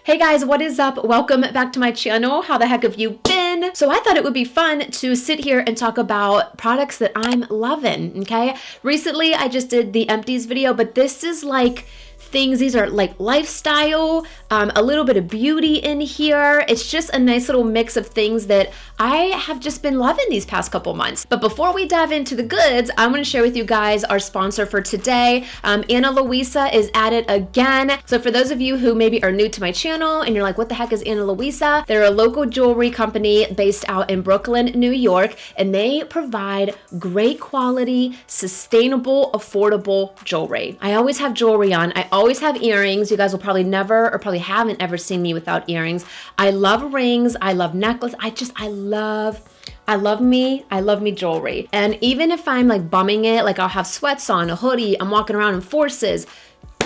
Hey guys, what is up? Welcome back to my channel. How the heck have you been? So I thought it would be fun to sit here and talk about products that I'm loving, okay? Recently, I just did the empties video, but this is like these are like lifestyle, a little bit of beauty in here. It's just a nice little mix of things that I have just been loving these past couple months. But before we dive into the goods, I'm going to share with you guys our sponsor for today. Ana Luisa is at it again. So for those of you who maybe are new to my channel and you're like, what the heck is Ana Luisa? They're a local jewelry company based out in Brooklyn, New York, and they provide great quality, sustainable, affordable jewelry. I always have jewelry on. I always have earrings. You guys will probably never or probably haven't ever seen me without earrings. I love rings. I love necklaces. I love me jewelry. And even if I'm like bumming it, like I'll have sweats on, a hoodie, I'm walking around in forces,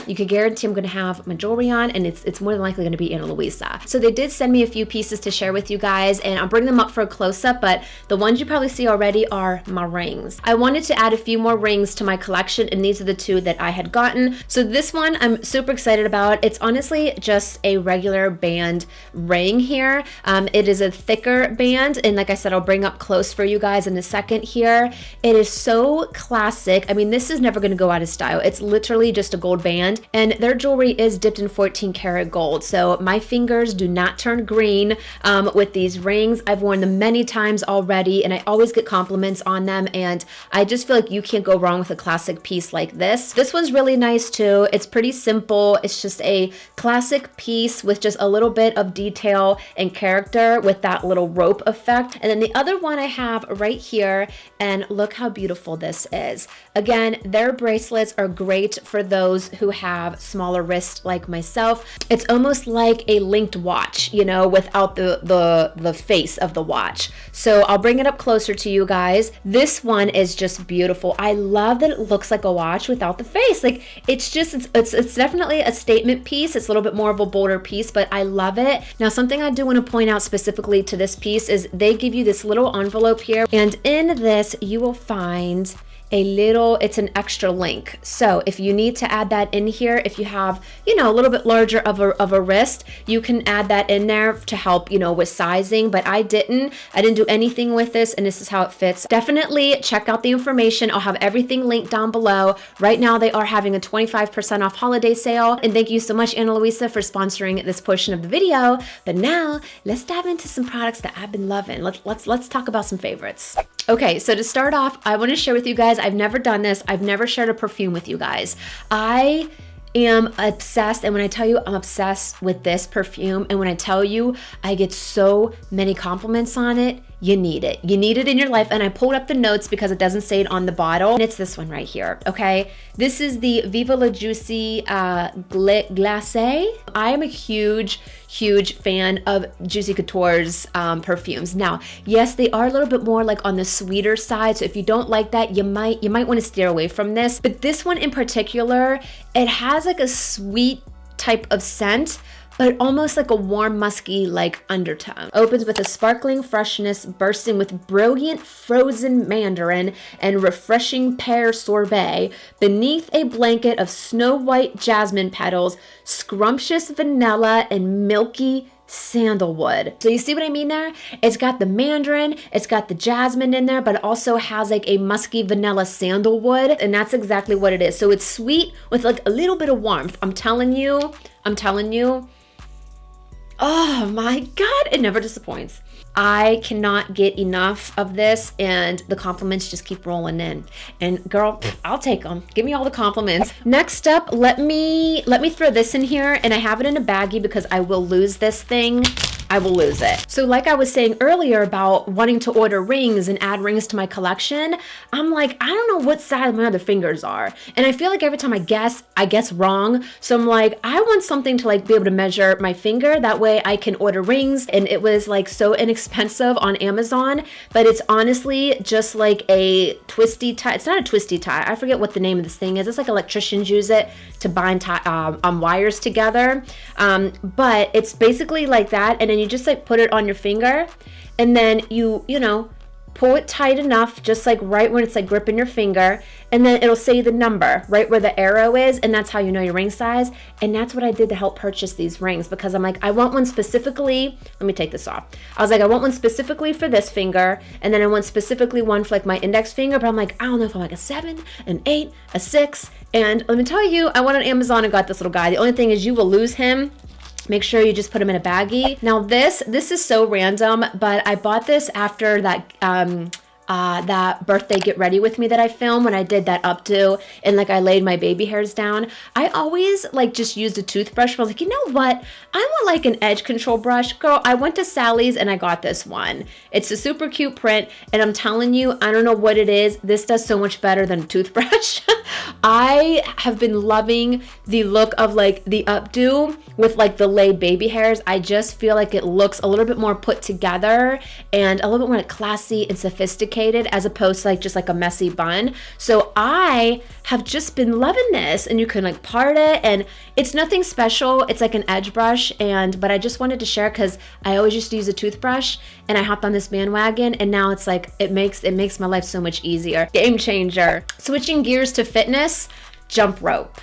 you can guarantee I'm going to have my jewelry on, and it's more than likely going to be Ana Luisa. So they did send me a few pieces to share with you guys, and I'll bring them up for a close-up, but the ones you probably see already are my rings. I wanted to add a few more rings to my collection, and these are the two that I had gotten. So this one I'm super excited about. It's honestly just a regular band ring here. It is a thicker band, and like I said, I'll bring up close for you guys in a second here. It is so classic. I mean, this is never going to go out of style. It's literally just a gold band. And their jewelry is dipped in 14 karat gold. So my fingers do not turn green with these rings. I've worn them many times already, and I always get compliments on them. And I just feel like you can't go wrong with a classic piece like this. This one's really nice too. It's pretty simple. It's just a classic piece with just a little bit of detail and character with that little rope effect. And then the other one I have right here, and look how beautiful this is. Again, their bracelets are great for those who have smaller wrists like myself. It's almost like a linked watch, you know, without the face of the watch. So I'll bring it up closer to you guys. This one is just beautiful. I love that it looks like a watch without the face. Like it's definitely a statement piece. It's a little bit more of a bolder piece, but I love it. Now, something I do want to point out specifically to this piece is they give you this little envelope here, and in this you will find it's an extra link. So if you need to add that in here, if you have, you know, a little bit larger of a wrist, you can add that in there to help, you know, with sizing, but I didn't do anything with this, and this is how it fits. Definitely check out the information. I'll have everything linked down below. Right now they are having a 25% off holiday sale, and thank you so much, Ana Luisa, for sponsoring this portion of the video. But now let's dive into some products that I've been loving. Let's talk about some favorites. Okay, so to start off, I want to share with you guys, I've never done this. I've never shared a perfume with you guys. I am obsessed, and when I tell you I'm obsessed with this perfume, and when I tell you I get so many compliments on it, you need it. You need it in your life. And I pulled up the notes because it doesn't say it on the bottle. And it's this one right here, okay? This is the Viva La Juicy Glacé. I am a huge fan of Juicy Couture's perfumes. Now, yes, they are a little bit more like on the sweeter side. So if you don't like that, you might want to steer away from this. But this one in particular, it has like a sweet type of scent, but almost like a warm, musky like undertone. Opens with a sparkling freshness bursting with brilliant frozen mandarin and refreshing pear sorbet beneath a blanket of snow white jasmine petals, scrumptious vanilla, and milky sandalwood. So you see what I mean there? It's got the mandarin, it's got the jasmine in there, but it also has like a musky vanilla sandalwood, and that's exactly what it is. So it's sweet with like a little bit of warmth. I'm telling you, oh my God, it never disappoints. I cannot get enough of this, and the compliments just keep rolling in. And girl, I'll take them. Give me all the compliments. Next up, let me throw this in here, and I have it in a baggie because I will lose this thing. I will lose it. So like I was saying earlier about wanting to order rings and add rings to my collection, I'm like, I don't know what side my other fingers are. And I feel like every time I guess wrong. So I'm like, I want something to like be able to measure my finger. That way I can order rings. And it was like so inexpensive on Amazon, but it's honestly just like a twisty tie. It's not a twisty tie. I forget what the name of this thing is. It's like electricians use it to bind wires together. But it's basically like that. And then you just like put it on your finger, and then you know, pull it tight enough, just like right when it's like gripping your finger, and then it'll say the number right where the arrow is, and that's how you know your ring size. And that's what I did to help purchase these rings, because I'm like, I want one specifically. Let me take this off. I was like, I want one specifically for this finger, and then I want specifically one for like my index finger, but I'm like, I don't know if I'm like a 7, an 8, a 6. And let me tell you, I went on Amazon and got this little guy. The only thing is you will lose him. Make sure you just put them in a baggie. Now this is so random, but I bought this after that that birthday get ready with me that I filmed when I did that updo and like I laid my baby hairs down. I always like just used a toothbrush, but I was like, you know what? I want like an edge control brush. Girl, I went to Sally's and I got this one. It's a super cute print, and I'm telling you, I don't know what it is. This does so much better than a toothbrush. I have been loving the look of like the updo with like the laid baby hairs. I just feel like it looks a little bit more put together and a little bit more like classy and sophisticated, as opposed to like just like a messy bun. So I have just been loving this, and you can like part it, and it's nothing special. It's like an edge brush, but I just wanted to share because I always used to use a toothbrush, and I hopped on this bandwagon, and now it's like it makes my life so much easier. Game changer. Switching gears to fitness, jump rope.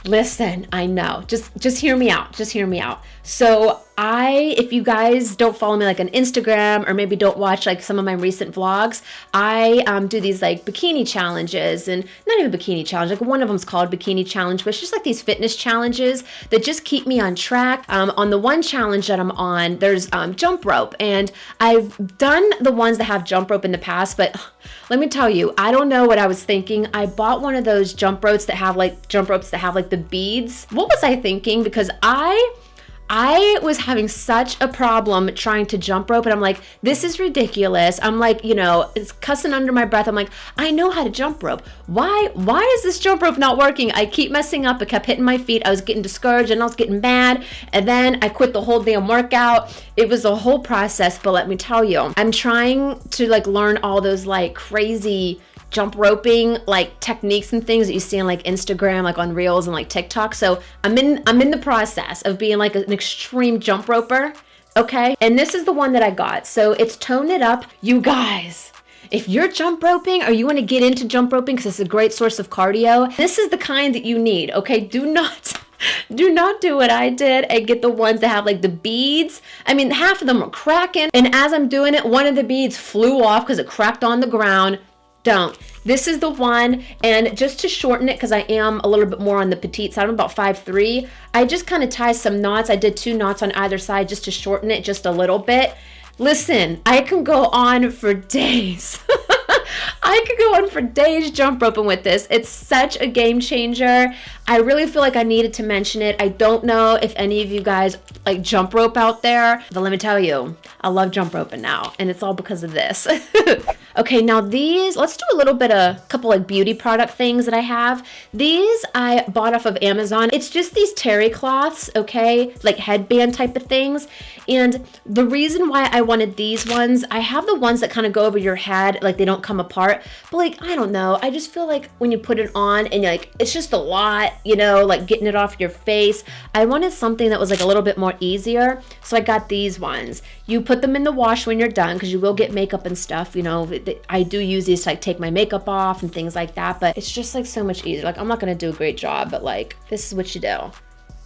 Listen, I know, just hear me out. Just hear me out. So if you guys don't follow me like on Instagram, or maybe don't watch like some of my recent vlogs, I do these like bikini challenges, and not even bikini challenge, like one of them's called bikini challenge, but it's just like these fitness challenges that just keep me on track. On the one challenge that I'm on, there's jump rope, and I've done the ones that have jump rope in the past, but let me tell you, I don't know what I was thinking. I bought one of those jump ropes that have like the beads. What was I thinking? Because I was having such a problem trying to jump rope, and I'm like, this is ridiculous. I'm like, it's cussing under my breath. I'm like, I know how to jump rope. Why is this jump rope not working? I keep messing up. It kept hitting my feet. I was getting discouraged, and I was getting mad, and then I quit the whole damn workout. It was a whole process, but let me tell you, I'm trying to like learn all those like crazy jump roping like techniques and things that you see on like Instagram, like on Reels and like TikTok. So I'm in the process of being like an extreme jump roper. Okay. And this is the one that I got. So it's Tone It Up. You guys, if you're jump roping or you want to get into jump roping, because it's a great source of cardio, this is the kind that you need. Okay. Do not do what I did and get the ones that have like the beads. I mean, half of them are cracking. And as I'm doing it, one of the beads flew off because it cracked on the ground. Don't. This is the one, and just to shorten it, because I am a little bit more on the petite side, I'm about 5'3", I just kind of tie some knots. I did 2 knots on either side just to shorten it just a little bit. Listen, I can go on for days. I could go on for days jump roping with this. It's such a game changer. I really feel like I needed to mention it. I don't know if any of you guys like jump rope out there, but let me tell you, I love jump roping now, and it's all because of this. Okay, now let's do a couple like beauty product things that I have. These I bought off of Amazon. It's just these terry cloths, okay, like headband type of things. And the reason why I wanted these ones, I have the ones that kind of go over your head, like they don't come apart, but like, I don't know, I just feel like when you put it on and you're like, it's just a lot, like getting it off your face. I wanted something that was like a little bit more easier, so I got these ones. You put them in the wash when you're done, because you will get makeup and stuff, I do use these to like take my makeup off and things like that, but it's just like so much easier. Like, I'm not gonna do a great job, but like, this is what you do.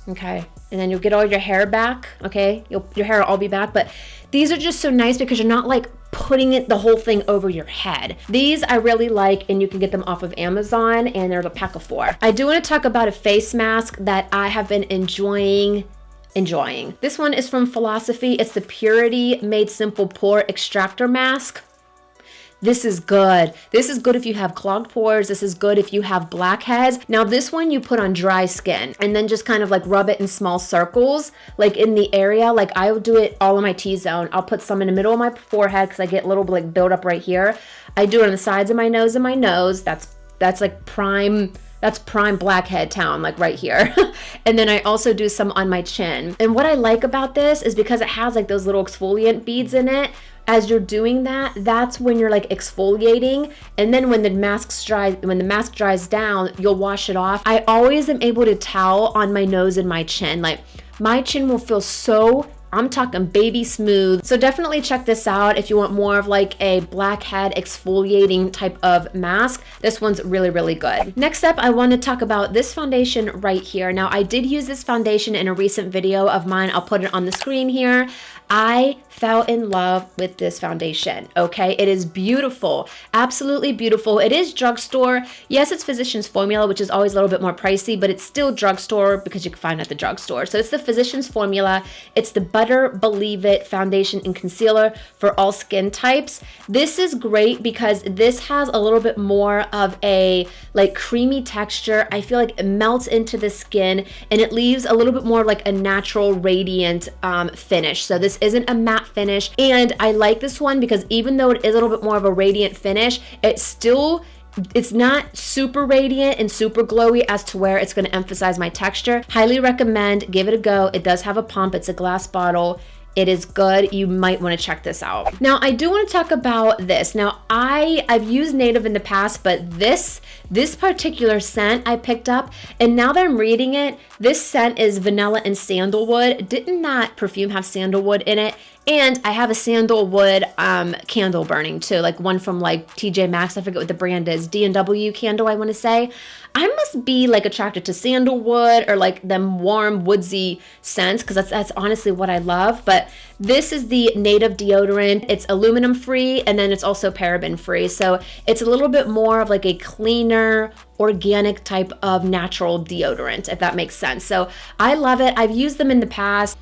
Okay, and then you'll get all your hair back. Okay, your hair will all be back, but these are just so nice because you're not like putting the whole thing over your head. These I really like, and you can get them off of Amazon, and they're a pack of 4. I do want to talk about a face mask that I have been enjoying. This one is from Philosophy. It's the Purity Made Simple Pore Extractor Mask. This is good. This is good if you have clogged pores. This is good if you have blackheads. Now this one you put on dry skin and then just kind of like rub it in small circles, like in the area. Like I would do it all in my T-zone. I'll put some in the middle of my forehead because I get a little like build up right here. I do it on the sides of my nose and my nose. That's like prime. That's prime blackhead town, like right here. And then I also do some on my chin. And what I like about this is because it has like those little exfoliant beads in it. As you're doing that, that's when you're like exfoliating. And then when the mask dries down, you'll wash it off. I always am able to tell on my nose and my chin. Like my chin will feel so I'm talking baby smooth. So definitely check this out if you want more of like a blackhead exfoliating type of mask. This one's really, really good. Next up, I want to talk about this foundation right here. Now, I did use this foundation in a recent video of mine. I'll put it on the screen here. I fell in love with this foundation, okay? It is beautiful, absolutely beautiful. It is drugstore. Yes, it's Physicians Formula, which is always a little bit more pricey, but it's still drugstore because you can find it at the drugstore. So it's the Physicians Formula. It's the Butter Believe It foundation and concealer for all skin types. This is great because this has a little bit more of a like creamy texture. I feel like it melts into the skin and it leaves a little bit more like a natural radiant finish. So this isn't a matte finish, and I like this one because even though it is a little bit more of a radiant finish, it's not super radiant and super glowy as to where it's going to emphasize my texture. Highly recommend, give it a go. It does have a pump. It's a glass bottle. It is good. You might want to check this out. Now, I do want to talk about this. Now, I've used Native in the past, but this particular scent I picked up, and now that I'm reading it, this scent is vanilla and sandalwood. Didn't that perfume have sandalwood in it? And I have a sandalwood candle burning too, like one from like TJ Maxx. I forget what the brand is. D&W candle, I want to say. I must be like attracted to sandalwood or like them warm woodsy scents because that's honestly what I love. But this is the Native deodorant. It's aluminum free and then it's also paraben free. So it's a little bit more of like a cleaner, organic type of natural deodorant, if that makes sense. So I love it. I've used them in the past.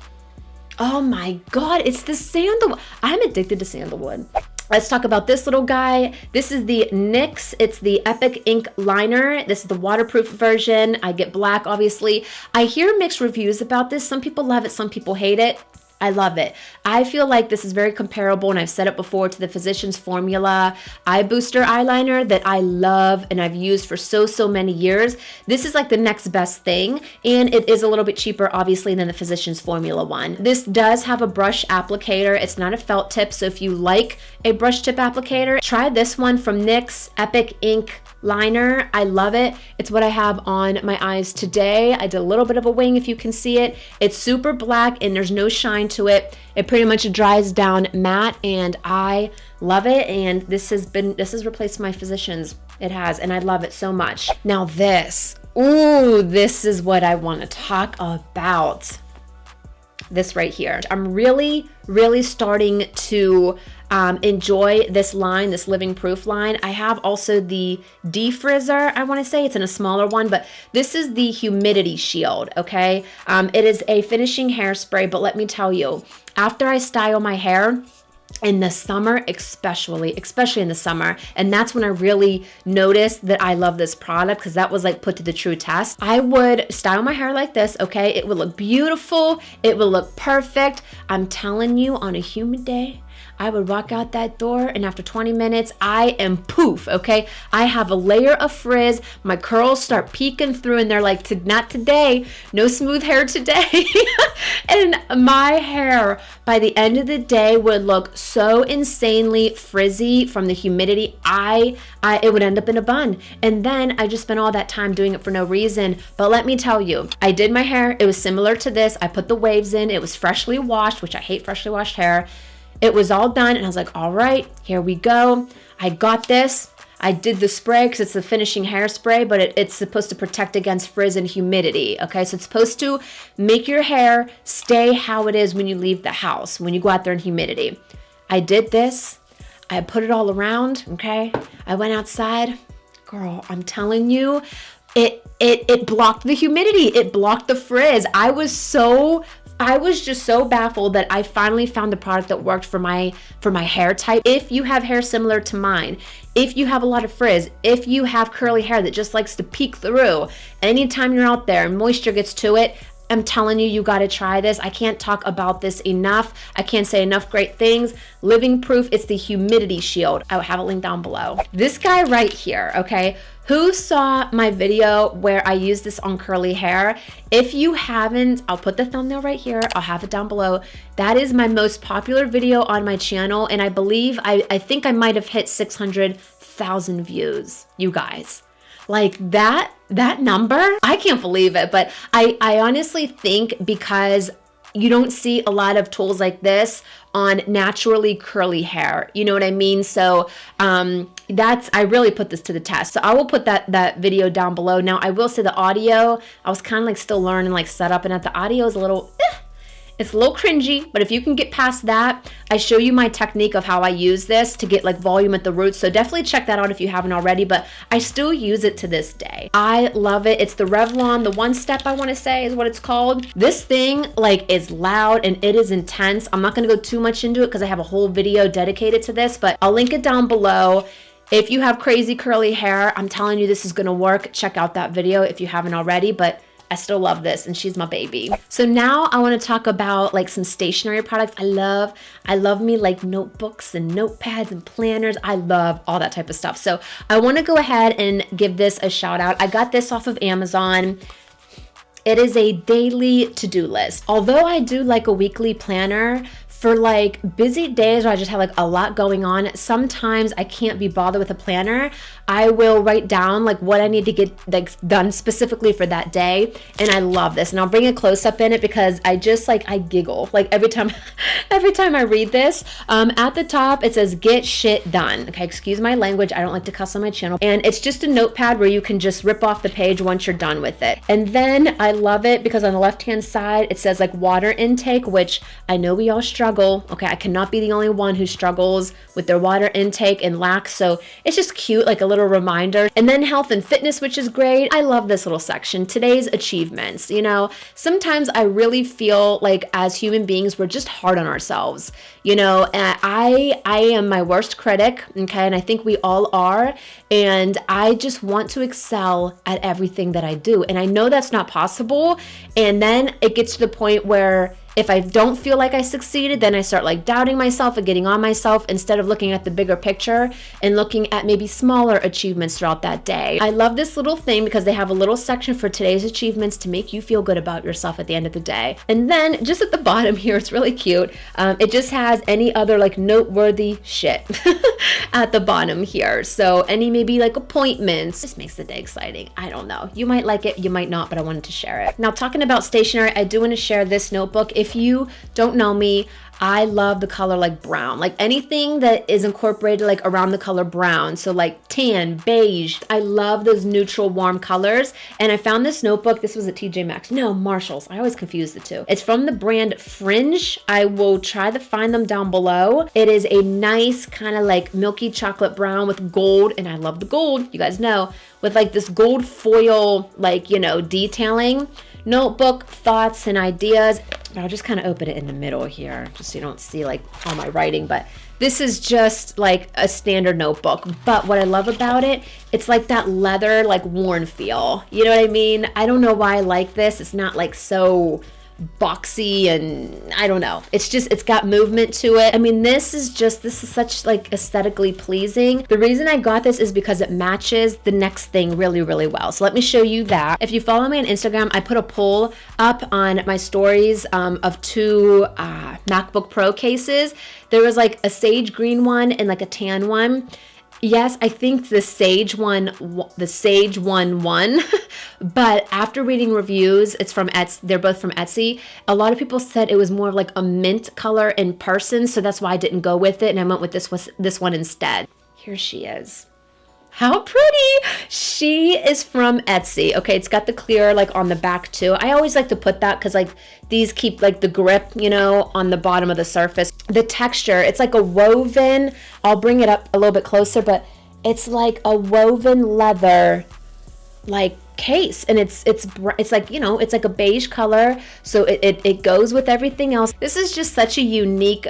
Oh my God, it's the sandalwood. I'm addicted to sandalwood. Let's talk about this little guy. This is the NYX. It's the Epic Ink Liner. This is the waterproof version. I get black, obviously. I hear mixed reviews about this. Some people love it, some people hate it. I love it. I feel like this is very comparable, and I've said it before, to the Physicians Formula Eye Booster eyeliner that I love and I've used for so many years. This is like the next best thing, and it is a little bit cheaper, obviously, than the Physicians Formula one. This does have a brush applicator. It's not a felt tip, so if you like a brush tip applicator, try this one from NYX Epic Ink Liner. I love it. It's what I have on my eyes today. I did a little bit of a wing if you can see it. It's super black and there's no shine to it. It pretty much dries down matte and I love it. And this has replaced my Physicians. It has, and I love it so much. Now this is what I want to talk about. This right here. I'm really starting to enjoy this line, this Living Proof line. I have also the defrizzer, I want to say. It's in a smaller one, but this is the humidity shield, okay? It is a finishing hairspray, but let me tell you, after I style my hair, in the summer, especially in the summer, and that's when I really noticed that I love this product because that was like put to the true test. I would style my hair like this, okay? It would look beautiful. It would look perfect. I'm telling you, on a humid day, I would walk out that door and after 20 minutes, I am poof, okay? I have a layer of frizz. My curls start peeking through and they're like, not today. No smooth hair today. And my hair by the end of the day would look so insanely frizzy from the humidity. It would end up in a bun. And then I just spent all that time doing it for no reason. But let me tell you, I did my hair. It was similar to this. I put the waves in. It was freshly washed, which I hate freshly washed hair. It was all done and I was like, all right, here we go. I got this. I did the spray because it's the finishing hairspray, but it's supposed to protect against frizz and humidity, okay? So it's supposed to make your hair stay how it is when you leave the house, when you go out there in humidity. I did this. I put it all around, okay? I went outside. Girl, I'm telling you, it blocked the humidity. It blocked the frizz. I was just so baffled that I finally found the product that worked for my hair type. If you have hair similar to mine, if you have a lot of frizz, if you have curly hair that just likes to peek through, anytime you're out there and moisture gets to it, I'm telling you, you got to try this. I can't talk about this enough. I can't say enough great things. Living Proof, it's the humidity shield. I'll have a link down below. This guy right here, okay? Who saw my video where I used this on curly hair? If you haven't, I'll put the thumbnail right here. I'll have it down below. That is my most popular video on my channel. And I believe, I think I might have hit 600,000 views, you guys. Like that number, I can't believe it. But I honestly think because you don't see a lot of tools like this on naturally curly hair. You know what I mean? So I really put this to the test. So I will put that video down below. Now I will say the audio, I was kind of like still learning like setup, and at the audio is a little, it's a little cringy, but if you can get past that, I show you my technique of how I use this to get like volume at the roots. So definitely check that out if you haven't already, but I still use it to this day. I love it. It's the Revlon, the One Step, I want to say is what it's called. This thing like is loud and it is intense. I'm not going to go too much into it because I have a whole video dedicated to this, but I'll link it down below. If you have crazy curly hair, I'm telling you this is going to work. Check out that video if you haven't already, but I still love this and she's my baby. So now I want to talk about like some stationery products. I love me like notebooks and notepads and planners. I love all that type of stuff. So I want to go ahead and give this a shout out. I got this off of Amazon. It is a daily to-do list. Although I do like a weekly planner, for like busy days where I just have like a lot going on, sometimes I can't be bothered with a planner. I will write down like what I need to get like done specifically for that day. And I love this. And I'll bring a close up in it because I just like, I giggle like every time I read this. At the top, it says get shit done. Okay, excuse my language. I don't like to cuss on my channel. And it's just a notepad where you can just rip off the page once you're done with it. And then I love it because on the left-hand side, it says like water intake, which I know we all struggle. Okay, I cannot be the only one who struggles with their water intake and lack. So it's just cute, like a little reminder. And then health and fitness, which is great. I love this little section. Today's achievements. You know, sometimes I really feel like as human beings, we're just hard on ourselves. You know, and I am my worst critic. Okay, and I think we all are. And I just want to excel at everything that I do. And I know that's not possible. And then it gets to the point where if I don't feel like I succeeded, then I start like doubting myself and getting on myself instead of looking at the bigger picture and looking at maybe smaller achievements throughout that day. I love this little thing because they have a little section for today's achievements to make you feel good about yourself at the end of the day. And then just at the bottom here, it's really cute. It just has any other like noteworthy shit at the bottom here. So any maybe like appointments. This makes the day exciting. I don't know. You might like it, you might not, but I wanted to share it. Now talking about stationery, I do want to share this notebook. If you don't know me, I love the color like brown, like anything that is incorporated like around the color brown. So like tan, beige. I love those neutral warm colors. And I found this notebook. This was at TJ Maxx. No, Marshalls. I always confuse the two. It's from the brand Fringe. I will try to find them down below. It is a nice kind of like milky chocolate brown with gold. And I love the gold, you guys know, with like this gold foil, like, you know, detailing. Notebook, thoughts and ideas. I'll just kind of open it in the middle here just so you don't see like all my writing, but this is just like a standard notebook. But what I love about it, it's like that leather, like worn feel. You know what I mean? I don't know why I like this. It's not like so boxy and I don't know. It's just, it's got movement to it. I mean, this is such like aesthetically pleasing. The reason I got this is because it matches the next thing really, really well. So let me show you that. If you follow me on Instagram, I put a poll up on my stories of two MacBook Pro cases. There was like a sage green one and like a tan one. Yes, I think the sage one won, but after reading reviews, it's from Etsy, they're both from Etsy. A lot of people said it was more of like a mint color in person, so that's why I didn't go with it and I went with this one instead. Here she is. How pretty! She is from Etsy. Okay, it's got the clear like on the back too. I always like to put that because like these keep like the grip, you know, on the bottom of the surface. The texture, it's like a woven, I'll bring it up a little bit closer, but it's like a woven leather like case, and it's like, you know, it's like a beige color, so it goes with everything else. This is just such a unique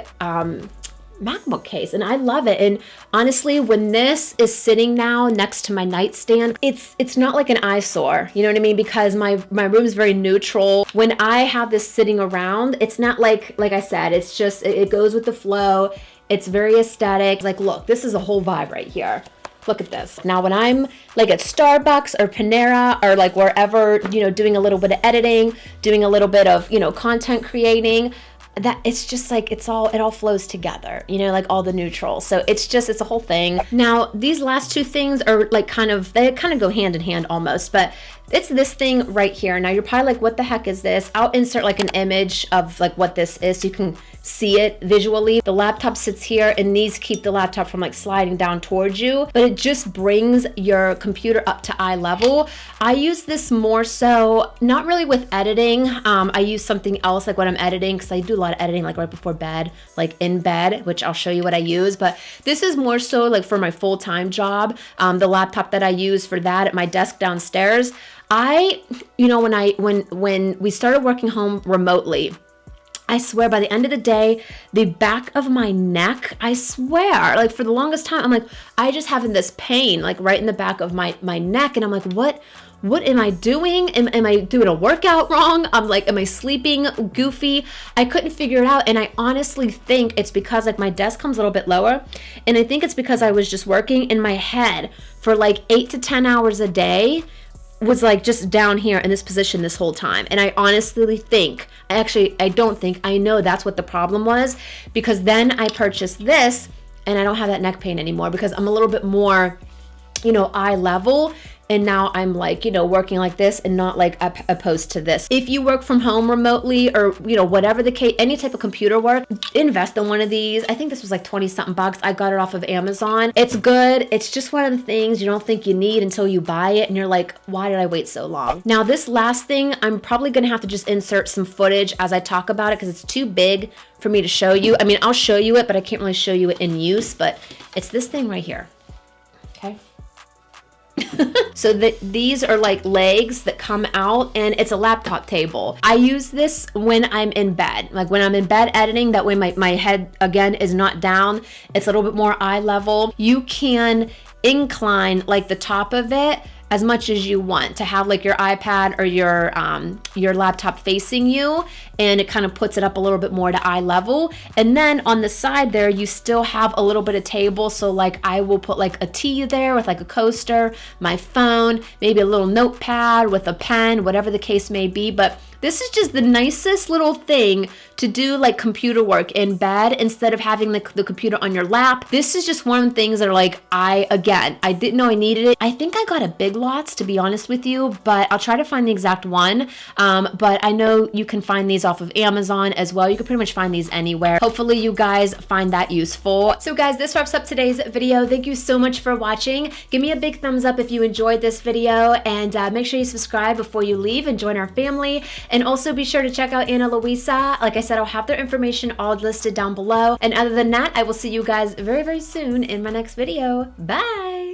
MacBook case and I love it. And honestly, when this is sitting now next to my nightstand, it's not like an eyesore, you know what I mean? Because my room is very neutral. When I have this sitting around, it's not like I said, it's just, it goes with the flow. It's very aesthetic. Like, look, this is a whole vibe right here. Look at this. Now, when I'm like at Starbucks or Panera or like wherever, you know, doing a little bit of editing, doing a little bit of, you know, content creating, that it's just like, it all flows together, you know, like all the neutrals. So it's a whole thing. Now, these last two things are like they kind of go hand in hand almost, but it's this thing right here. Now you're probably like, what the heck is this? I'll insert like an image of like what this is so you can see it visually. The laptop sits here, and these keep the laptop from like sliding down towards you, but it just brings your computer up to eye level. I use this more so, not really with editing. I use something else like when I'm editing, because I do a lot of editing like right before bed, like in bed, which I'll show you what I use. But this is more so like for my full-time job. The laptop that I use for that at my desk downstairs. You know, when we started working home remotely, I swear by the end of the day, the back of my neck, I swear, like for the longest time, I'm like, I just having this pain like right in the back of my neck. And I'm like, what am I doing? Am I doing a workout wrong? I'm like, am I sleeping goofy? I couldn't figure it out. And I honestly think it's because like my desk comes a little bit lower. And I think it's because I was just working in my head for like 8 to 10 hours a day, was like just down here in this position this whole time. And I honestly think, I know that's what the problem was, because then I purchased this and I don't have that neck pain anymore because I'm a little bit more, you know, eye level. And now I'm like, you know, working like this and not like opposed to this. If you work from home remotely, or, you know, whatever the case, any type of computer work, invest in one of these. I think this was like 20 something bucks. I got it off of Amazon. It's good. It's just one of the things you don't think you need until you buy it. And you're like, why did I wait so long? Now, this last thing, I'm probably going to have to just insert some footage as I talk about it, because it's too big for me to show you. I mean, I'll show you it, but I can't really show you it in use. But it's this thing right here. Okay. So these are like legs that come out, and it's a laptop table. I use this when I'm in bed, like when I'm in bed editing, that way my head again is not down. It's a little bit more eye level. You can incline like the top of it as much as you want to have like your iPad or your laptop facing you, and it kind of puts it up a little bit more to eye level. And then on the side there, you still have a little bit of table. So like I will put like a tea there with like a coaster, my phone, maybe a little notepad with a pen, whatever the case may be. But this is just the nicest little thing to do like computer work in bed instead of having the computer on your lap. This is just one of the things that are like, I didn't know I needed it. I think I got a Big Lots, to be honest with you, but I'll try to find the exact one. But I know you can find these off of Amazon as well. You can pretty much find these anywhere. Hopefully you guys find that useful. So guys, this wraps up today's video. Thank you so much for watching. Give me a big thumbs up if you enjoyed this video, and make sure you subscribe before you leave and join our family. And also be sure to check out Ana Luisa. Like I said, I'll have their information all listed down below. And other than that, I will see you guys very, very soon in my next video. Bye!